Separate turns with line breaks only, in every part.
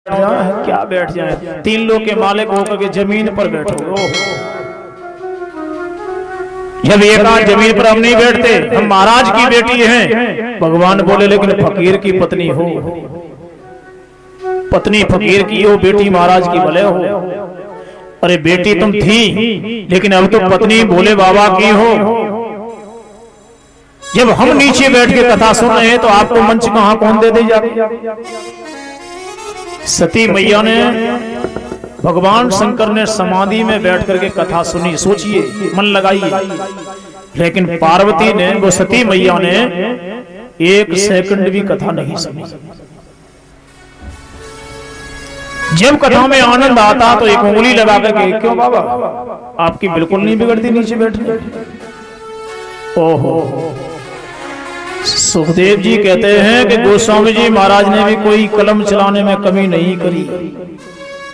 जाए, क्या बैठ जाए, 3 लोग के मालिक होकर के जमीन पर बैठो। जब एक आज जमीन पर हम नहीं बैठते, हम महाराज की बेटी हैं। भगवान बोले लेकिन फकीर की पत्नी हो, पत्नी फकीर की हो, बेटी महाराज की भले हो। अरे बेटी तुम थी लेकिन अब तो पत्नी भोले बाबा की हो। जब हम नीचे बैठ के कथा सुन रहे हैं तो आपको मंच कहां कौन दे दे जाती। सती मैया ने, भगवान शंकर ने समाधि में बैठ करके कथा सुनी, सोचिए, मन लगाइए। लेकिन पार्वती ने, वो सती मैया ने 1 सेकंड भी कथा नहीं सुनी। जब कथा में आनंद आता तो एक उंगली लगा करके, क्यों बाबा आपकी बिल्कुल नहीं बिगड़ती नीचे बैठने। ओहो, सुखदेव जी कहते हैं कि गोस्वामी जी महाराज ने भी कोई कलम चलाने में कमी नहीं करी,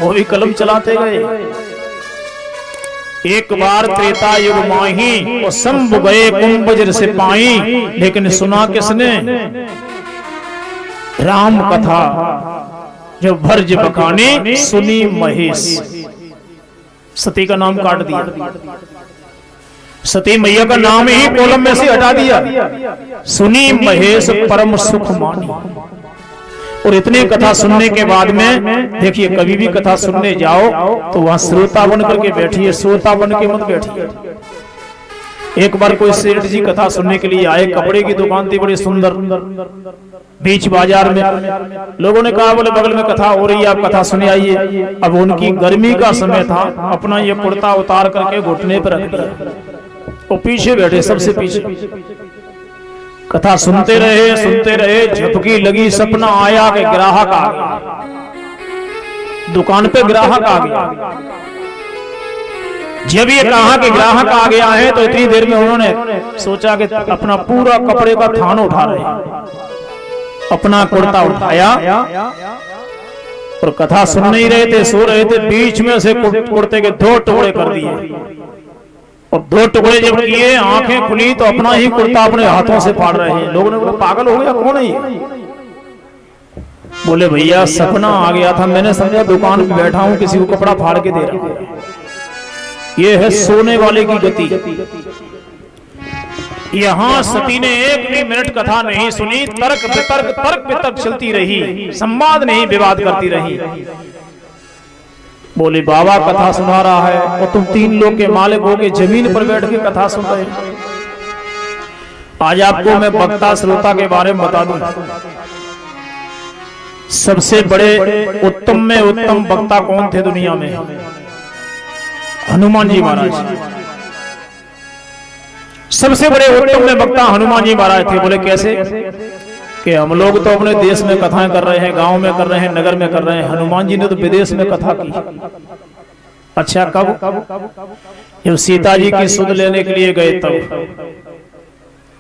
वो भी कलम चलाते गए। एक बार त्रेता युग माही वो शंभु गए कुंभजर से पाई, लेकिन सुना किसने? राम कथा जो भर्ज बखानी सुनी महेश। सती का नाम काट दिया, सती मैया का नाम ही कॉलम में से हटा दिया। सुनी महेश परम सुख मानी। और इतने कथा सुनने के बाद में देखिए, कभी भी कथा सुनने जाओ तो वहां श्रोता बन करके बैठिए, श्रोता बन के मत बैठिए। एक बार कोई सेठ जी कथा सुनने के लिए आए, कपड़े की दुकान थी बड़ी सुंदर, बीच बाजार में। लोगों ने कहा, बोले बगल में कथा हो रही है, आप कथा सुने आइए। अब उनकी गर्मी का समय था, अपना ये कुर्ता उतार करके घुटने पर रख दिया, वो पीछे बैठे, सबसे पीछे। कथा सुनते रहे, झपकी लगी, सपना आया कि ग्राहक आ गया, दुकान पे ग्राहक आ गया। जब ये कहा कि ग्राहक आ गया है तो इतनी देर में उन्होंने सोचा कि अपना पूरा कपड़े का थान उठा रहे हैं। अपना कुर्ता उठाया और कथा सुन नहीं रहे थे, सो रहे थे। बीच में से कुर्ते के 2 टुकड़े कर दिए, और 2 टुकड़े जब किए, आंखें खुली तो अपना ही कुर्ता अपने हाथों से फाड़ रहे हैं। लोगों ने बोला, पागल हो गया, कौन है ये? बोले भैया सपना आ गया था, मैंने समझा दुकान पे बैठा हूं, किसी को कपड़ा फाड़ के दे रहा हूं। ये है सोने वाले की गति। यहां सती ने 1 भी मिनट कथा नहीं सुनी, तर्क वितर्क चलती रही, संवाद नहीं, विवाद करती रही। बोले बाबा कथा सुना रहा है और तुम 3 लोग के मालिक हो के जमीन पर बैठ के कथा सुन रहे हो। आज आपको मैं वक्ता श्रोता के बारे में बता दूं। सबसे बड़े उत्तम में उत्तम वक्ता कौन थे दुनिया में? हनुमान जी महाराज। सबसे बड़े उत्तम में वक्ता हनुमान जी महाराज थे। बोले कैसे? कि हम लोग तो अपने देश में कथाएं कर रहे हैं, गांव में कर रहे हैं, नगर में कर रहे हैं, हनुमान जी ने तो विदेश में कथा की। अच्छा, कब? जब सीता जी की सुध लेने के लिए गए, तब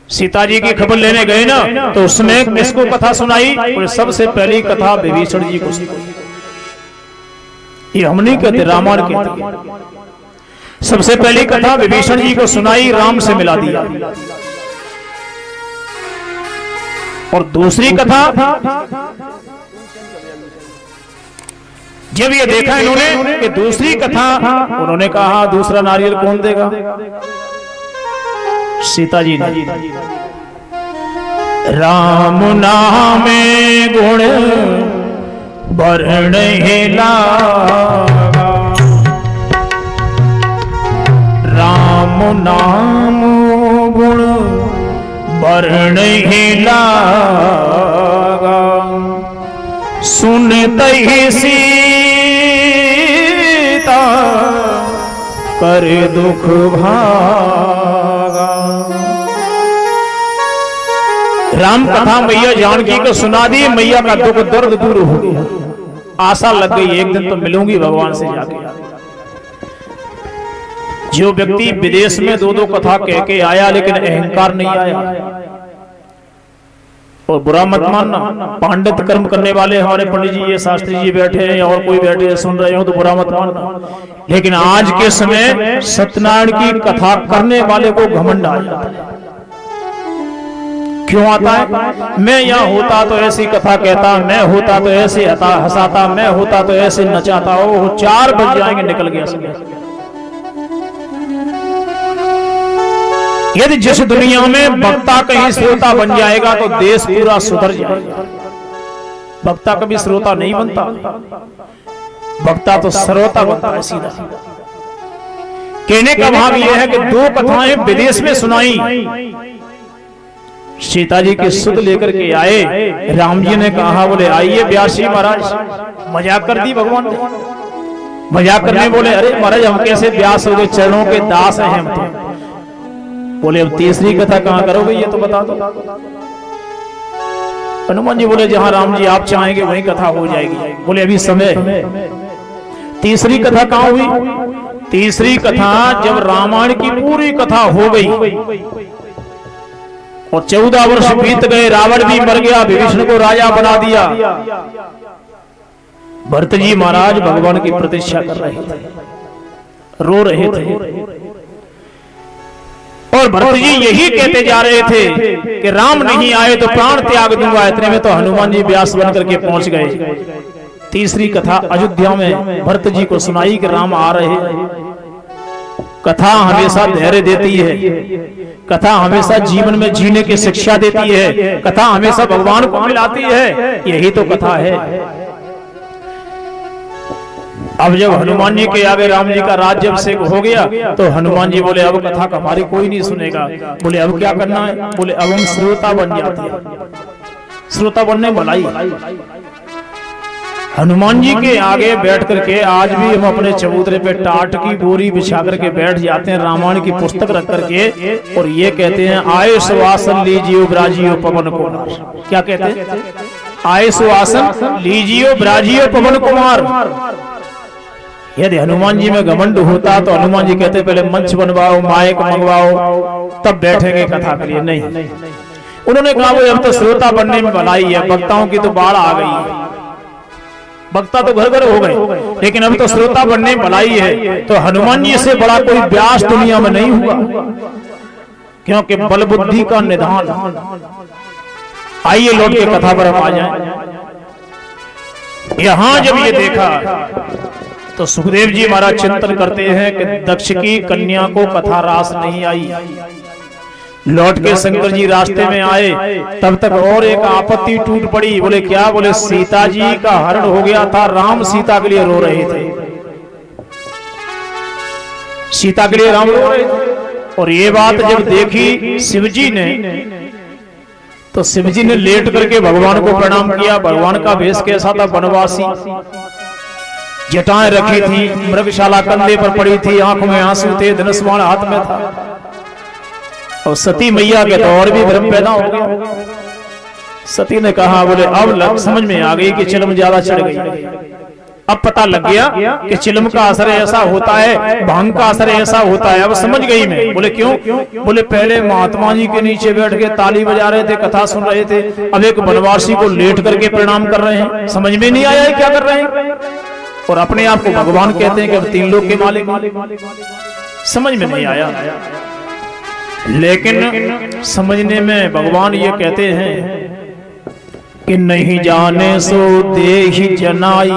सीता जी की खबर लेने गए ना, तो उसने किसको कथा सुनाई? और सबसे पहली कथा विभीषण जी को सुनाई। ये हम नहीं कहते, रामायण कहते। सबसे पहली कथा विभीषण जी को सुनाई, राम से मिला दिया। और दूसरी कथा जब ये देखा इन्होंने कि दूसरी कथा, उन्होंने कहा दूसरा नारियल कौन देगा? सीता जी ने। राम नामे गुण बरणे लागा, राम नाम गुण बरणे लागा, सुनते ही सीता कर दुख भागा। राम कथा मैया जानकी को सुना दी, मैया का दुख दर्द दूर हो गया। आशा लग गई, एक दिन तो मिलूंगी भगवान से जाके। जो व्यक्ति विदेश में 2 कथा कह के आया लेकिन अहंकार नहीं आया, और बुरा मत मानना, पांडित कर्म करने वाले हमारे पंडित जी, ये शास्त्री जी बैठे हैं और कोई बैठे हैं सुन रहे हो, तो बुरा मत मानना। लेकिन आज के समय सत्यनारायण की कथा करने वाले को घमंड आ जाता है। क्यों आता है? मैं यहाँ होता तो ऐसी कथा कहता, मैं होता तो ऐसे हंसाता, मैं होता तो ऐसे नचाता। ओ 4 बज जाएंगे, निकल गया सब। यदि जिस दुनिया में वक्ता कहीं श्रोता बन जाएगा तो देश पूरा सुधर जाएगा। वक्ता कभी श्रोता नहीं बनता, वक्ता तो श्रोता बनता है सीधा। कहने का भाव यह है कि 2 कथाएं विदेश में सुनाई। सीता जी के सुध लेकर के आए, राम जी ने कहा, बोले आइए व्यास जी महाराज। मजाक कर दी भगवान ने। मजाक करने बोले, अरे महाराज हम कैसे व्यास हो गए, चरणों के दास हैं हम तो। बोले अब तीसरी कथा कहां करोगे ये तो बता दो। हनुमान जी बोले जहां राम जी आप चाहेंगे वहीं कथा हो जाएगी। बोले अभी समय। तीसरी कथा कहां हुई? तीसरी कथा जब रामायण की पूरी कथा हो गई और 14 वर्ष बीत गए, रावण भी मर गया, विभीषण को राजा बना दिया। भरत जी महाराज भगवान की प्रतीक्षा कर रहे थे, रो रहे थे। और भरत जी यही कहते जा रहे थे कि राम नहीं आए तो प्राण त्याग दूंगा। इतने में तो हनुमान जी व्यास बन करके पहुंच गए। तीसरी कथा अयोध्या में भरत जी को सुनाई कि राम आ रहे हैं। कथा हमेशा धैर्य देती है, कथा हमेशा जीवन में जीने की शिक्षा देती है, कथा हमेशा भगवान को मिलाती है। यही तो कथा है। अब जब हनुमान जी के आगे राम जी का राज्य अभिषेक हो गया तो हनुमान जी बोले अब कथा हमारी कोई नहीं सुनेगा। बोले अब क्या करना है? बोले अब हम श्रोता बन जाते हैं। श्रोता बनने भलाई। हनुमान जी के आगे बैठ करके आज भी हम अपने चबूतरे पे टाट की बोरी बिछा करके बैठ जाते हैं, रामायण की पुस्तक रख करके, और ये कहते हैं आए सुवासन लीजियो ब्राजियो पवन कुमार। क्या कहते हैं? आए सुवासन लीजियो ब्राजियो पवन कुमार। यदि हनुमान जी में घमंड होता तो हनुमान जी कहते पहले मंच बनवाओ, माइक मंगवाओ, तब बैठेंगे कथा के लिए। नहीं, उन्होंने कहा वो अब तो श्रोता बनने में भलाई है, वक्ताओं की तो बाढ़ आ गई है। वक्ता तो घर घर हो गए, लेकिन अब तो श्रोता बनने में भलाई है। तो हनुमान जी से बड़ा कोई व्यास दुनिया में नहीं हुआ, क्योंकि बल बुद्धि का निधान। आइए लौट के कथा पर हम आ जाएं। यहां जब ये देखा तो सुखदेव जी महाराज चिंतन करते हैं कि दक्ष की कन्या को कथा रास नहीं आई। लौट के शंकर जी रास्ते में आए, तब तक और एक आपत्ति टूट पड़ी। बोले क्या? बोले सीता जी का हरण हो गया था, राम सीता के लिए रो रहे थे। सीता के लिए राम रो रहे थे। और ये बात जब देखी शिव जी ने तो शिव जी ने लेट करके भगवान को प्रणाम किया। भगवान का भेष कैसा था? वनवासी, जटाएं रखी थी, मृगशाला कंधे पर पड़ी थी, आंखों में आंसू थे, धनुष बाण हाथ में था। और सती मैया के तो और भी भ्रम पैदा हो गया। सती ने कहा, बोले अब समझ में आ गई कि चिलम ज्यादा चढ़ गई। अब पता लग गया कि चिलम का असर ऐसा होता है, भांग का असर ऐसा होता है। अब समझ गई मैं। बोले क्यों? बोले पहले महात्मा जी के नीचे बैठ के ताली बजा रहे थे, कथा सुन रहे थे, अब एक वनवासी को लेट करके प्रणाम कर रहे हैं। समझ में नहीं आया है क्या कर रहे हैं, और अपने आप को भगवान कहते हैं कि अब 3 लोक के मालिक। समझ में नहीं आया, लेकिन समझने में भगवान ये कहते हैं कि नहीं जाने सो देहि जनाई,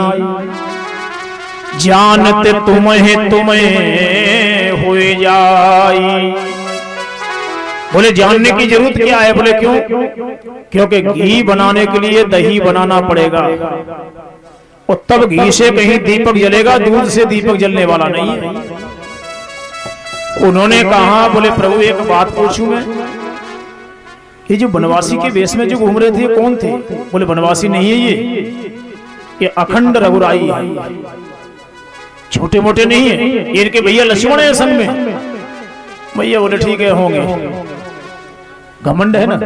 जानते तुम्हें तुम्हें हुए जाई। बोले जानने की जरूरत क्या है? बोले क्यों? क्योंकि घी बनाने के लिए दही बनाना पड़ेगा, और तब घी से कहीं दीपक जलेगा, दूध से दीपक जलने वाला नहीं है। उन्होंने कहा, बोले प्रभु एक बात पूछूं मैं, ये जो बनवासी के वेश में जो घूम रहे थे कौन थे? बोले बनवासी नहीं है ये अखंड रघुराई है, छोटे मोटे नहीं है, ये इनके भैया लक्ष्मण है संग में। भैया बोले ठीक है होंगे, घमंड है ना,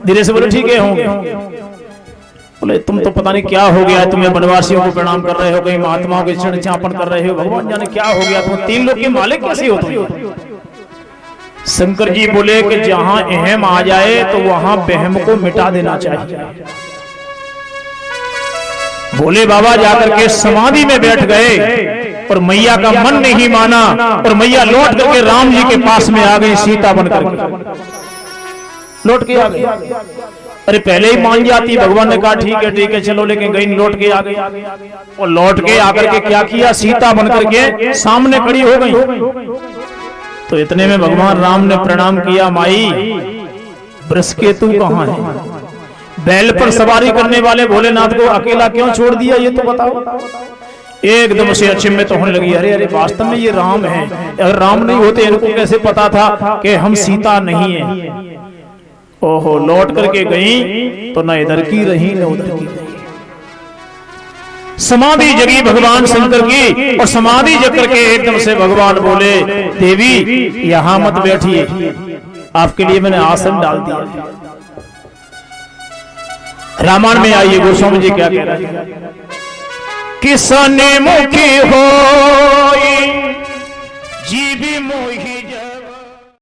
धीरे से बोले ठीक है होंगे। बोले तुम तो पता नहीं क्या हो गया, तुम्हें बनवासियों को प्रणाम कर रहे हो, कहीं महात्माओं के चरण चापन कर रहे हो, भगवान जाने क्या हो गया, तुम 3 लोक के मालिक कैसे हो तुम? शंकर जी बोले कि जहां अहम आ जाए तो वहां बहम को मिटा देना चाहिए। भोले बाबा जाकर के समाधि में बैठ गए और मैया का मन नहीं माना, और मैया लौट करके राम जी के पास में आ गई सीता बनकर के। लौट के आ गई। अरे पहले ही मान जाती, भगवान ने कहा ठीक है चलो, लेकिन गई लौट के आ गई। और लौट के आकर के क्या किया, सीता बनकर के सामने खड़ी हो गई। तो इतने में भगवान राम ने प्रणाम किया, माई बृहस्पति कहां है? बैल पर सवारी करने वाले भोलेनाथ को अकेला क्यों छोड़ दिया, ये तो बताओ। एकदम से अचंभित तो होने लगी, अरे अरे वास्तव में ये राम है, अगर राम नहीं होते इनको कैसे पता था कि हम सीता नहीं है। ओहो, लौट करके गई तो न इधर की रही न उधर की रही। समाधि जगी भगवान शंकर की, और समाधि जग करके एकदम से भगवान बोले, देवी यहां मत बैठिए, आपके लिए मैंने आसन डाल दिया। रामायण में आइए गोस्वामी जी क्या कह रहे हैं, किसने मुखी हो जीवी मोही